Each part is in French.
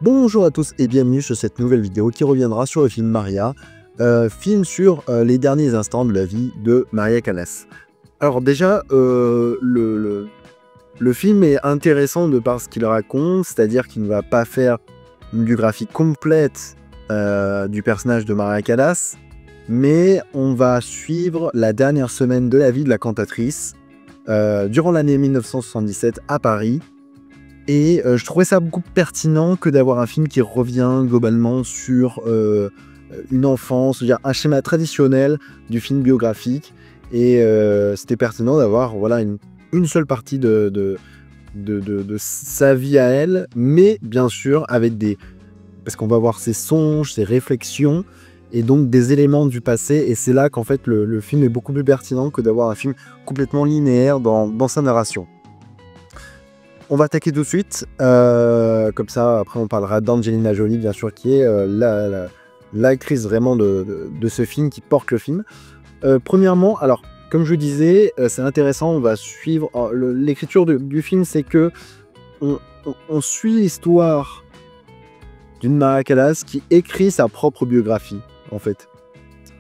Bonjour à tous et bienvenue sur cette nouvelle vidéo qui reviendra sur le film Maria, film sur les derniers instants de la vie de Maria Callas. Alors déjà, le film est intéressant de par ce qu'il raconte, c'est-à-dire qu'il ne va pas faire une biographie complète du personnage de Maria Callas, mais on va suivre la dernière semaine de la vie de la cantatrice durant l'année 1977 à Paris. Et je trouvais ça beaucoup pertinent que d'avoir un film qui revient globalement sur une enfance, c'est-à-dire un schéma traditionnel du film biographique. Et c'était pertinent d'avoir voilà, une seule partie de sa vie à elle, mais bien sûr avec des... Parce qu'on va voir ses songes, ses réflexions, et donc des éléments du passé. Et c'est là qu'en fait le film est beaucoup plus pertinent que d'avoir un film complètement linéaire dans sa narration. On va attaquer tout de suite, comme ça après on parlera d'Angelina Jolie bien sûr qui est l'actrice vraiment de ce film, qui porte le film. Premièrement, alors comme je disais, c'est intéressant, on va suivre l'écriture du film, c'est que on suit l'histoire d'une Maria Callas qui écrit sa propre biographie en fait.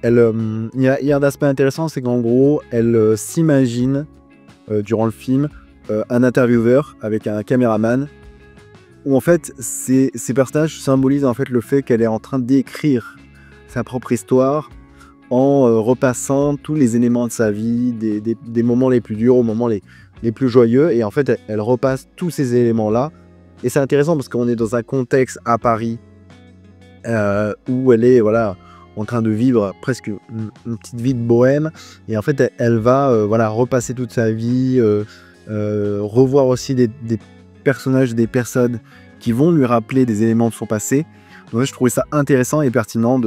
Il y a un aspect intéressant, c'est qu'en gros elle s'imagine durant le film un intervieweur avec un caméraman, où en fait ces personnages symbolisent en fait le fait qu'elle est en train d'écrire sa propre histoire en repassant tous les éléments de sa vie, des moments les plus durs aux moments les plus joyeux, et en fait elle repasse tous ces éléments là. Et c'est intéressant parce qu'on est dans un contexte à Paris où elle est voilà en train de vivre presque une petite vie de bohème, et en fait elle va voilà repasser toute sa vie, revoir aussi des personnages, des personnes qui vont lui rappeler des éléments de son passé. Donc je trouvais ça intéressant et pertinent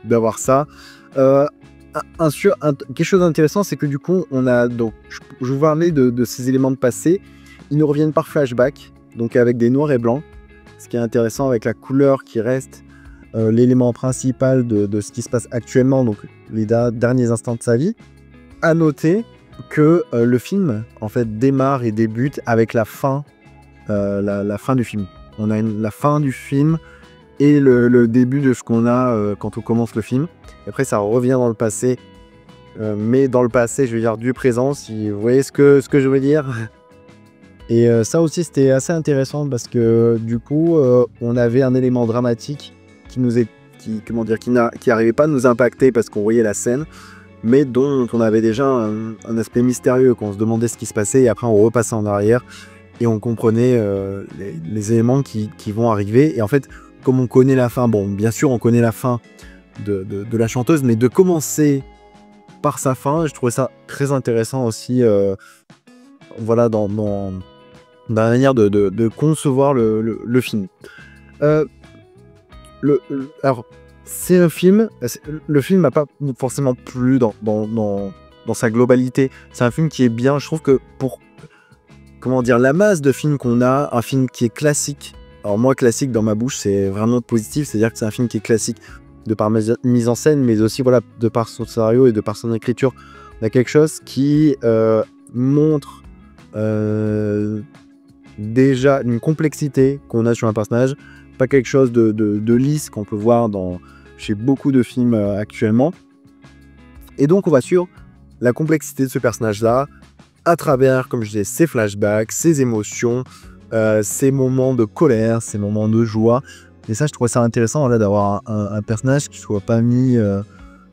d'avoir ça. Quelque chose d'intéressant, c'est que du coup on a donc je vous parlais de ces éléments de passé, ils nous reviennent par flashback, donc avec des noirs et blancs, ce qui est intéressant avec la couleur qui reste l'élément principal de ce qui se passe actuellement, donc les derniers instants de sa vie. À noter que le film en fait démarre et débute avec la fin, la fin du film. On a la fin du film et le début de ce qu'on a quand on commence le film. Et après ça revient dans le passé, mais dans le passé je veux dire du présent, si vous voyez ce que je veux dire. Et ça aussi c'était assez intéressant parce que du coup on avait un élément dramatique qui arrivait pas à nous impacter parce qu'on voyait la scène, mais dont on avait déjà un aspect mystérieux, qu'on se demandait ce qui se passait, et après on repassait en arrière et on comprenait les éléments qui vont arriver. Et en fait, comme on connaît la fin, bon bien sûr on connaît la fin de la chanteuse, mais de commencer par sa fin, je trouvais ça très intéressant aussi, voilà, dans la manière de concevoir le film. Alors, c'est un film, le film m'a pas forcément plu dans sa globalité. C'est un film qui est bien, je trouve que pour, comment dire, la masse de films qu'on a, un film qui est classique. Alors moi, classique dans ma bouche, c'est vraiment positif, c'est-à-dire que c'est un film qui est classique de par mise en scène, mais aussi voilà, de par son scénario et de par son écriture. On a quelque chose qui montre déjà une complexité qu'on a sur un personnage, pas quelque chose de lisse qu'on peut voir chez beaucoup de films actuellement. Et donc on va suivre la complexité de ce personnage-là à travers, comme je disais, ses flashbacks, ses émotions, ses moments de colère, ses moments de joie. Et ça, je trouvais ça intéressant voilà, d'avoir un personnage qui ne soit pas mis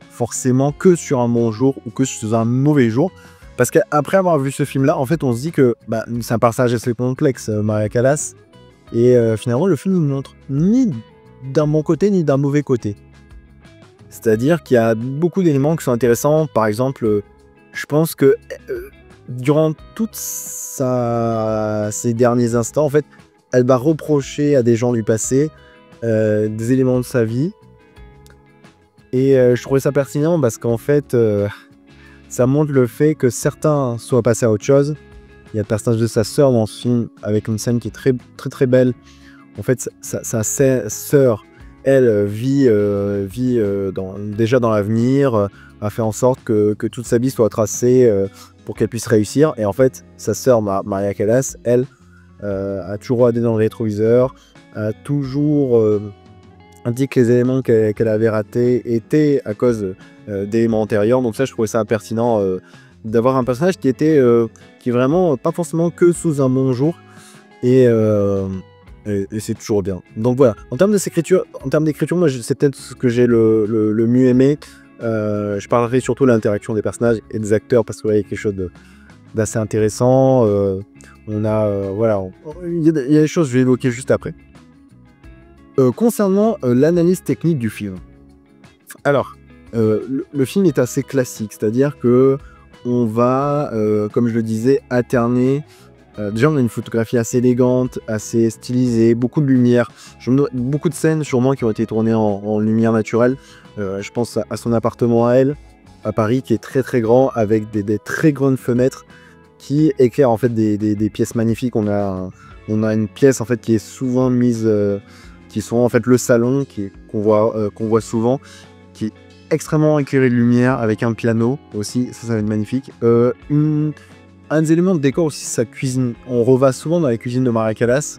forcément que sur un bon jour ou que sur un mauvais jour. Parce qu'après avoir vu ce film-là, en fait, on se dit que c'est un personnage assez complexe, Maria Callas. Et finalement, le film ne nous montre ni d'un bon côté ni d'un mauvais côté. C'est-à-dire qu'il y a beaucoup d'éléments qui sont intéressants. Par exemple, je pense que durant tous ces derniers instants, en fait, elle va reprocher à des gens du passé des éléments de sa vie. Et je trouvais ça pertinent parce qu'en fait, ça montre le fait que certains soient passés à autre chose. Il y a le personnage de sa sœur dans ce film avec une scène qui est très très très belle. En fait, sa sœur, elle vit déjà dans l'avenir, a fait en sorte que toute sa vie soit tracée pour qu'elle puisse réussir. Et en fait, sa sœur Maria Callas, elle a toujours regardé dans le rétroviseur, a toujours dit que les éléments qu'elle avait ratés étaient à cause d'éléments antérieurs. Donc ça, je trouvais ça pertinent d'avoir un personnage qui était qui est vraiment pas forcément que sous un bon jour. Et c'est toujours bien. Donc voilà, en termes d'écriture, moi c'est peut-être ce que j'ai le mieux aimé. Je parlerai surtout de l'interaction des personnages et des acteurs parce qu'il y a quelque chose d'assez intéressant. On a voilà, il y a des choses que je vais évoquer juste après. Concernant l'analyse technique du film. Alors, le film est assez classique, c'est-à-dire que on va, comme je le disais, alterner. Déjà, on a une photographie assez élégante, assez stylisée, beaucoup de lumière, beaucoup de scènes sûrement qui ont été tournées en lumière naturelle. Je pense à son appartement à elle, à Paris, qui est très très grand, avec des très grandes fenêtres qui éclairent en fait des pièces magnifiques. On a une pièce en fait qui est souvent mise, qui sont en fait le salon, qu'on voit souvent, qui est extrêmement éclairé de lumière, avec un piano aussi, ça va être magnifique. Un des éléments de décor aussi, sa cuisine. On reva souvent dans la cuisine de Maria Callas,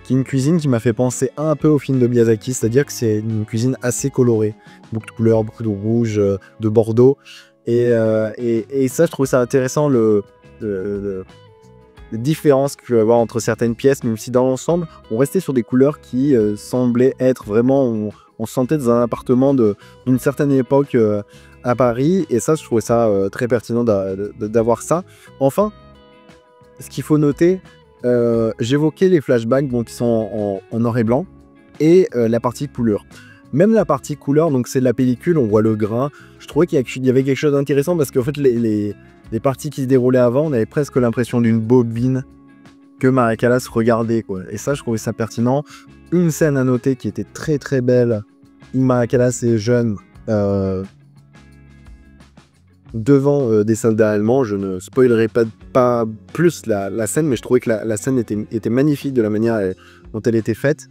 qui est une cuisine qui m'a fait penser un peu au film de Miyazaki, c'est-à-dire que c'est une cuisine assez colorée. Beaucoup de couleurs, beaucoup de rouge, de bordeaux. Et ça, je trouve ça intéressant, les différences qu'il peut y avoir entre certaines pièces, même si dans l'ensemble, on restait sur des couleurs qui semblaient être vraiment... On se sentait dans un appartement d'une certaine époque à Paris, et ça, je trouvais ça très pertinent d'avoir ça. Enfin, ce qu'il faut noter, j'évoquais les flashbacks qui sont en noir et blanc, et la partie couleur. Même la partie couleur, donc c'est de la pellicule, on voit le grain. Je trouvais qu'il y avait quelque chose d'intéressant, parce qu'en fait, les parties qui se déroulaient avant, on avait presque l'impression d'une bobine que Maria Callas regardait, quoi. Et ça, je trouvais ça pertinent. Une scène à noter qui était très très belle, Maria Callas est jeune, devant des soldats allemands. Je ne spoilerai pas plus la scène, mais je trouvais que la scène était magnifique de la manière dont elle était faite.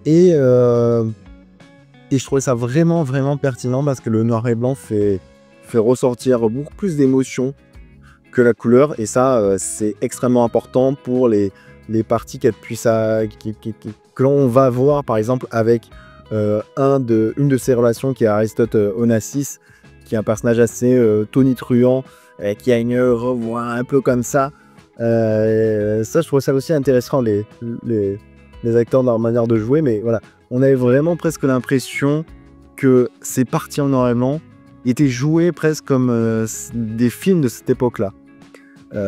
Et je trouvais ça vraiment vraiment pertinent, parce que le noir et blanc fait ressortir beaucoup plus d'émotions que la couleur, et ça c'est extrêmement important pour les parties que l'on va voir, par exemple avec une de ses relations, qui est Aristote Onassis, qui est un personnage assez tonitruant, qui a une revoix un peu comme ça. Ça, je trouve ça aussi intéressant, les acteurs dans leur manière de jouer, mais voilà, on avait vraiment presque l'impression que ces parties en noir et blanc étaient jouées presque comme des films de cette époque-là.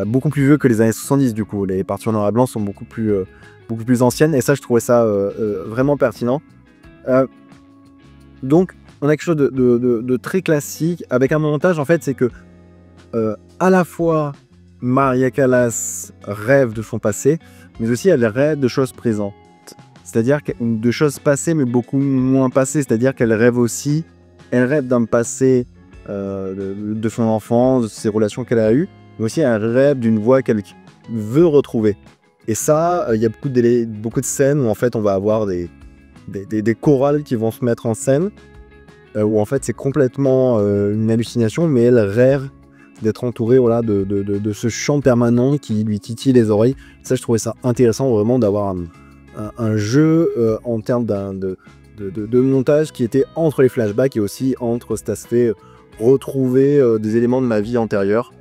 Beaucoup plus vieux que les années 70, du coup. Les parties en noir et blanc sont beaucoup plus anciennes, et ça, je trouvais ça vraiment pertinent. Donc, on a quelque chose de très classique, avec un montage, en fait, c'est que à la fois Maria Callas rêve de son passé, mais aussi elle rêve de choses présentes. C'est-à-dire de choses passées, mais beaucoup moins passées. C'est-à-dire qu'elle rêve aussi, elle rêve d'un passé de son enfance, de ses relations qu'elle a eues, mais aussi un rêve d'une voix qu'elle veut retrouver. Et ça, il y a beaucoup de scènes où en fait on va avoir des chorales qui vont se mettre en scène, où en fait c'est complètement une hallucination, mais elle rêve d'être entourée, voilà, de ce chant permanent qui lui titille les oreilles. Ça, je trouvais ça intéressant vraiment d'avoir un jeu en termes de montage qui était entre les flashbacks et aussi entre cet aspect retrouver des éléments de ma vie antérieure.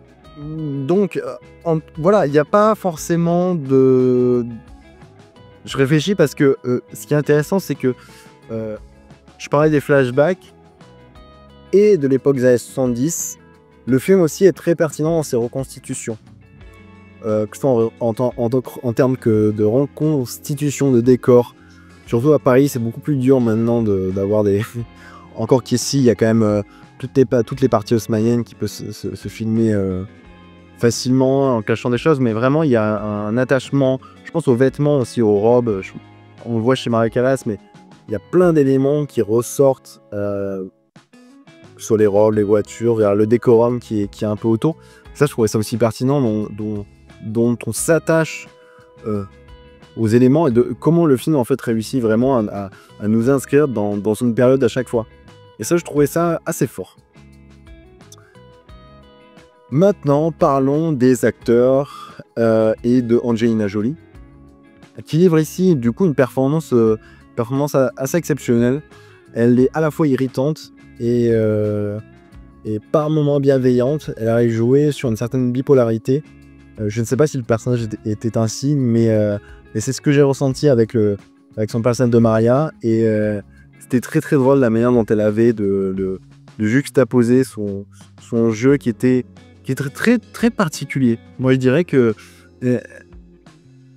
Donc voilà, il n'y a pas forcément de... Je réfléchis parce que ce qui est intéressant, c'est que je parlais des flashbacks et de l'époque des années 70. Le film aussi est très pertinent dans ses reconstitutions. Que ce soit en termes de reconstitution de décors. Surtout à Paris, c'est beaucoup plus dur maintenant d'avoir des... Encore qu'ici, il y a quand même toutes les parties haussmanniennes qui peuvent se filmer facilement en cachant des choses, mais vraiment il y a un attachement, je pense aux vêtements aussi, aux robes, on le voit chez Maria Callas, mais il y a plein d'éléments qui ressortent sur les robes, les voitures, vers le décorum qui est un peu autour. Ça, je trouvais ça aussi pertinent, dont on s'attache aux éléments, et de comment le film en fait réussit vraiment à nous inscrire dans une période à chaque fois. Et ça, je trouvais ça assez fort. Maintenant, parlons des acteurs et de Angelina Jolie. qui livre ici du coup une performance assez exceptionnelle. Elle est à la fois irritante et par moments bienveillante. Elle a joué sur une certaine bipolarité. Je ne sais pas si le personnage était ainsi, mais c'est ce que j'ai ressenti avec son personnage de Maria. Et c'était très très drôle la manière dont elle avait de juxtaposer son jeu qui était très très particulier. Moi je dirais que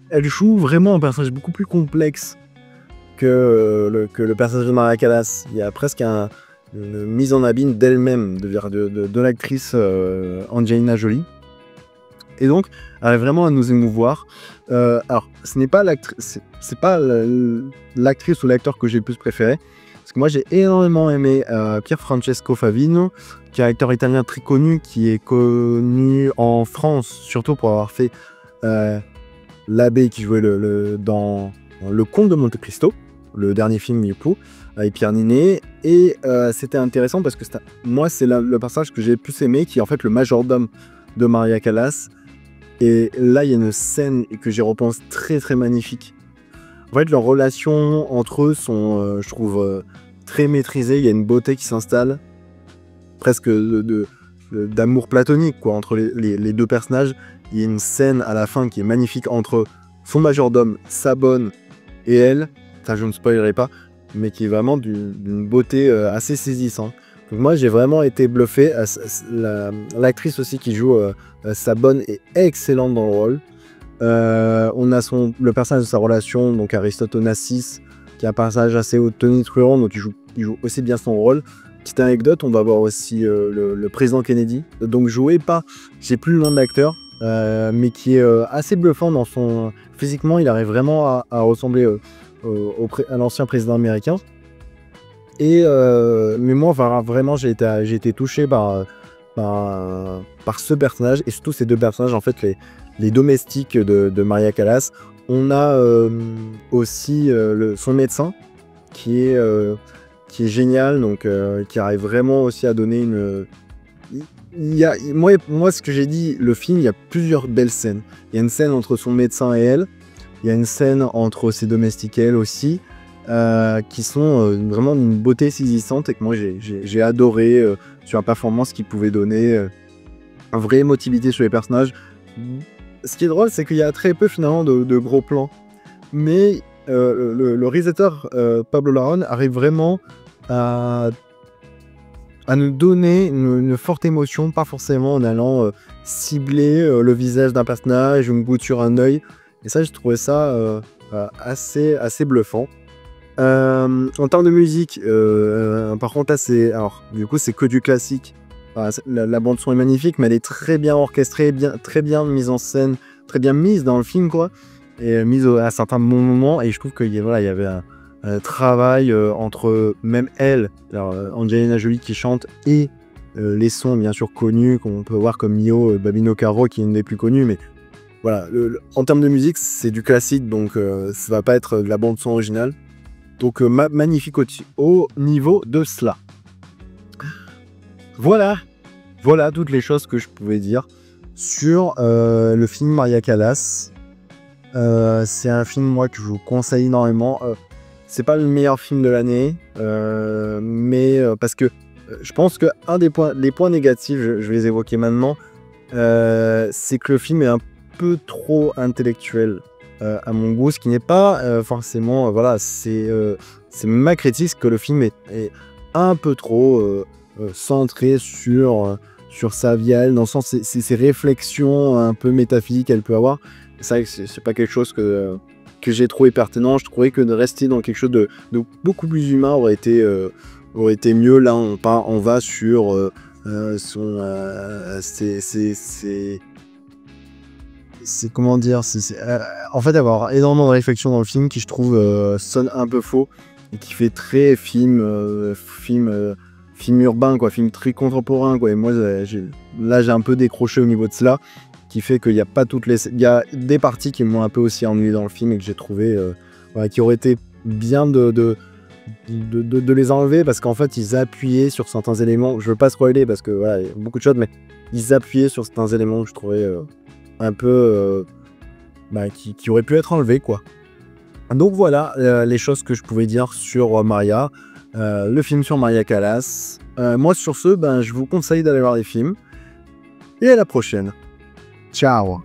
elle joue vraiment un personnage beaucoup plus complexe que le personnage de Maria Callas. Il y a presque une mise en abîme d'elle-même, de l'actrice Angelina Jolie. Et donc, elle arrive vraiment à nous émouvoir. Alors, ce n'est pas l'actrice ou l'acteur que j'ai le plus préféré. Parce que moi, j'ai énormément aimé Pier Francesco Favino, qui est un acteur italien très connu, qui est connu en France, surtout pour avoir fait l'abbé qui jouait dans Le Comte de Monte Cristo, le dernier film Youpo, avec Pierre Ninet. Et c'était intéressant parce que moi, c'est le personnage que j'ai le plus aimé, qui est en fait le majordome de Maria Callas. Et là, il y a une scène que j'y repense très très magnifique. En fait, leurs relations entre eux sont, je trouve, très maîtrisées. Il y a une beauté qui s'installe, presque d'amour platonique, quoi, entre les deux personnages. Il y a une scène à la fin qui est magnifique entre son majordome, sa bonne, et elle. Ça, je ne spoilerai pas, mais qui est vraiment d'une beauté assez saisissante. Donc moi, j'ai vraiment été bluffé. L'actrice aussi qui joue sa bonne est excellente dans le rôle. On a le personnage de sa relation, donc Aristote Onassis, qui est un personnage assez tonitruant, donc il joue aussi bien son rôle. Petite anecdote, on va voir aussi le président Kennedy, donc joué par, j'ai plus le nom de l'acteur, mais qui est assez bluffant dans son... Physiquement, il arrive vraiment à ressembler à l'ancien président américain. Mais moi, vraiment, j'ai été touché par ce personnage, et surtout ces deux personnages, en fait, les domestiques de Maria Callas. On a aussi son médecin, qui est génial, donc qui arrive vraiment aussi à donner une... Moi, ce que j'ai dit, le film, il y a plusieurs belles scènes. Il y a une scène entre son médecin et elle, il y a une scène entre ses domestiques et elle aussi, qui sont vraiment d'une beauté saisissante et que moi j'ai adoré sur la performance qu'ils pouvaient donner, une vraie émotivité sur les personnages. Ce qui est drôle, c'est qu'il y a très peu finalement de gros plans, mais le réalisateur Pablo Larraín arrive vraiment à nous donner une forte émotion, pas forcément en allant cibler le visage d'un personnage ou une goutte sur un œil. Et ça, j'ai trouvé ça assez bluffant. En termes de musique, par contre là c'est que du classique. La bande son est magnifique, mais elle est très bien orchestrée, très bien mise en scène, très bien mise dans le film, quoi, et mise à certains bons moments. Et je trouve qu'il y avait un travail entre même elle, Angelina Jolie qui chante, et les sons bien sûr connus qu'on peut voir comme Mio Babino Caro, qui est une des plus connues, mais voilà, en termes de musique c'est du classique, donc ça va pas être de la bande son originale. Donc magnifique au niveau de cela. Voilà toutes les choses que je pouvais dire sur le film Maria Callas. C'est un film, moi, que je vous conseille énormément. C'est pas le meilleur film de l'année, mais parce que je pense que les points négatifs, je vais les évoquer maintenant, c'est que le film est un peu trop intellectuel. À mon goût, ce qui n'est pas forcément... voilà, c'est ma critique, que le film est un peu trop centré sur sa vie à elle, dans le sens ses réflexions un peu métaphysiques qu'elle peut avoir. C'est vrai que c'est pas quelque chose que j'ai trouvé pertinent. Je trouvais que de rester dans quelque chose de beaucoup plus humain aurait été mieux. Là, on va sur c'est comment dire, en fait avoir énormément de réflexion dans le film qui, je trouve, sonne un peu faux et qui fait très film urbain, quoi, film très contemporain, quoi. Et moi j'ai un peu décroché au niveau de cela, qui fait qu'il n'y a pas il y a des parties qui m'ont un peu aussi ennuyé dans le film et que j'ai trouvé qui auraient été bien de les enlever, parce qu'en fait ils appuyaient sur certains éléments. Je veux pas spoiler parce que voilà, il y a beaucoup de choses, mais ils appuyaient sur certains éléments que je trouvais un peu qui aurait pu être enlevé, quoi. Donc voilà les choses que je pouvais dire sur Maria, le film sur Maria Callas. Moi sur ce, je vous conseille d'aller voir les films. Et à la prochaine. Ciao.